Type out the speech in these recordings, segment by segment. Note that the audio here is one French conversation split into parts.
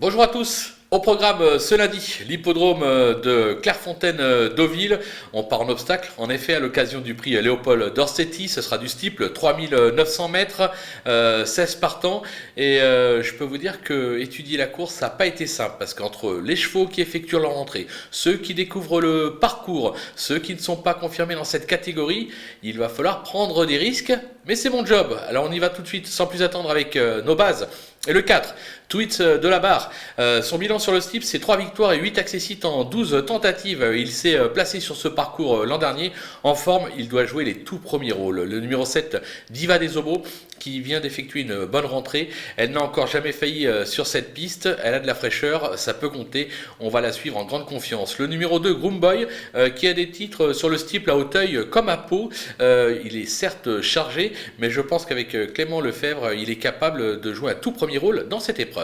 Bonjour à tous. Au programme ce lundi, l'hippodrome de Clairefontaine-Deauville. On part en obstacle. En effet, à l'occasion du prix Léopold Dorsetti, ce sera du steeple 3900 mètres, 16 partants. Et je peux vous dire que étudier la course, ça n'a pas été simple. Parce qu'entre les chevaux qui effectuent leur entrée, ceux qui découvrent le parcours, ceux qui ne sont pas confirmés dans cette catégorie, il va falloir prendre des risques. Mais c'est mon job. Alors on y va tout de suite, sans plus attendre, avec nos bases. Et le 4, Tweet de la barre. Son bilan sur le steeple, c'est 3 victoires et 8 accessites en 12 tentatives. Il s'est placé sur ce parcours l'an dernier. En forme, il doit jouer les tout premiers rôles. Le numéro 7, Diva des Obos, qui vient d'effectuer une bonne rentrée. Elle n'a encore jamais failli sur cette piste. Elle a de la fraîcheur, ça peut compter. On va la suivre en grande confiance. Le numéro 2, Groom Boy, qui a des titres sur le steeple à Auteuil comme à Pau. Il est certes chargé, mais je pense qu'avec Clément Lefebvre, il est capable de jouer un tout premier rôle dans cette épreuve.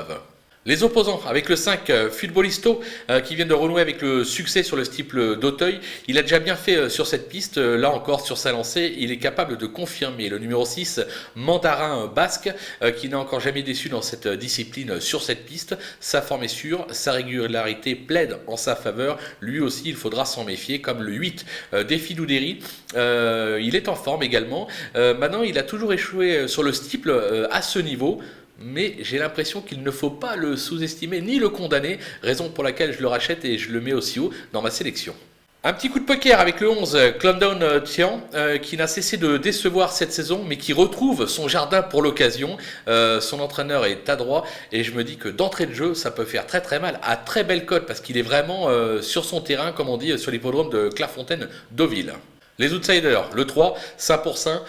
Les opposants, avec le 5, Futbolisto, qui vient de renouer avec le succès sur le steeple d'Auteuil. Il a déjà bien fait sur cette piste, là encore sur sa lancée, il est capable de confirmer. Le numéro 6, Mandarin Basque, qui n'a encore jamais déçu dans cette discipline sur cette piste. Sa forme est sûre, sa régularité plaide en sa faveur. Lui aussi, il faudra s'en méfier, comme le 8, Défi Doudéry. Il est en forme également. Maintenant, il a toujours échoué sur le steeple à ce niveau. Mais j'ai l'impression qu'il ne faut pas le sous-estimer ni le condamner, raison pour laquelle je le rachète et je le mets aussi haut dans ma sélection. Un petit coup de poker avec le 11, Clondon Tian, qui n'a cessé de décevoir cette saison, mais qui retrouve son jardin pour l'occasion. Son entraîneur est adroit et je me dis que d'entrée de jeu, ça peut faire très très mal à très belle cote parce qu'il est vraiment sur son terrain, comme on dit, sur l'hippodrome de Clairefontaine-Deauville. Les outsiders, le 3, Saint Pourçain,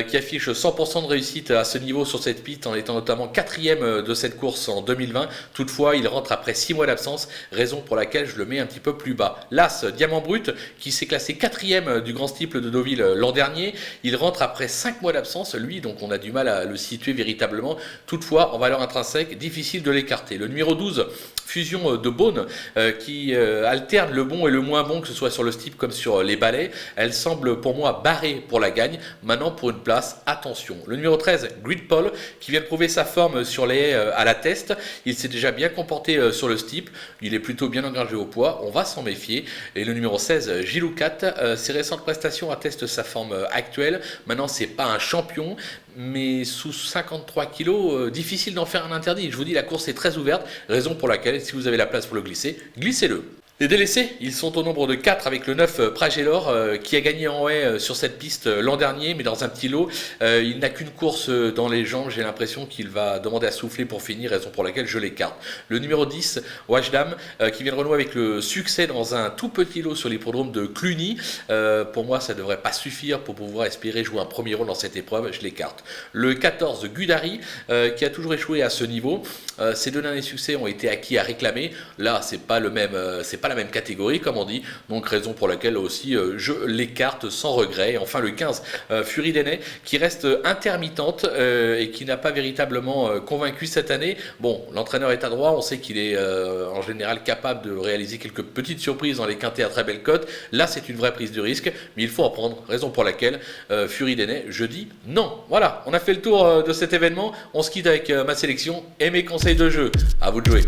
qui affiche 100% de réussite à ce niveau sur cette piste en étant notamment 4e de cette course en 2020. Toutefois, il rentre après 6 mois d'absence, raison pour laquelle je le mets un petit peu plus bas. L'As, Diamant Brut, qui s'est classé 4e du Grand Steeple de Deauville l'an dernier. Il rentre après 5 mois d'absence, lui, donc on a du mal à le situer véritablement. Toutefois, en valeur intrinsèque, difficile de l'écarter. Le numéro 12, Fusion de Beaune, qui alterne le bon et le moins bon, que ce soit sur le steeple comme sur les balais. Elle semble pour moi barré pour la gagne. Maintenant pour une place, attention. Le numéro 13, Grid Paul, qui vient de prouver sa forme sur les haies à la test. Il s'est déjà bien comporté sur le steeple. Il est plutôt bien engagé au poids. On va s'en méfier. Et le numéro 16, Giloucat, ses récentes prestations attestent sa forme actuelle. Maintenant, c'est pas un champion, mais sous 53 kg, difficile d'en faire un interdit. Je vous dis, la course est très ouverte, raison pour laquelle, si vous avez la place pour le glisser, glissez-le. Les délaissés, ils sont au nombre de 4 avec le 9 Pragelor qui a gagné en haie sur cette piste l'an dernier, mais dans un petit lot. Il n'a qu'une course dans les jambes, j'ai l'impression qu'il va demander à souffler pour finir, raison pour laquelle je l'écarte. Le numéro 10, Washdam, qui vient de renouer avec le succès dans un tout petit lot sur l'hippodrome de Cluny. Pour moi, ça ne devrait pas suffire pour pouvoir espérer jouer un premier rôle dans cette épreuve, je l'écarte. Le 14, Gudari, qui a toujours échoué à ce niveau. Ces deux derniers succès ont été acquis à réclamer. Là, c'est pas la même catégorie comme on dit, donc raison pour laquelle aussi je l'écarte sans regret. Et enfin le 15, Fury Denay, qui reste intermittente et qui n'a pas véritablement convaincu cette année. Bon, l'entraîneur est adroit, on sait qu'il est en général capable de réaliser quelques petites surprises dans les quintets à très belle cote. Là c'est une vraie prise de risque, mais il faut en prendre, raison pour laquelle Fury Denay, je dis non. Voilà, on a fait le tour de cet événement, on se quitte avec ma sélection et mes conseils de jeu. À vous de jouer.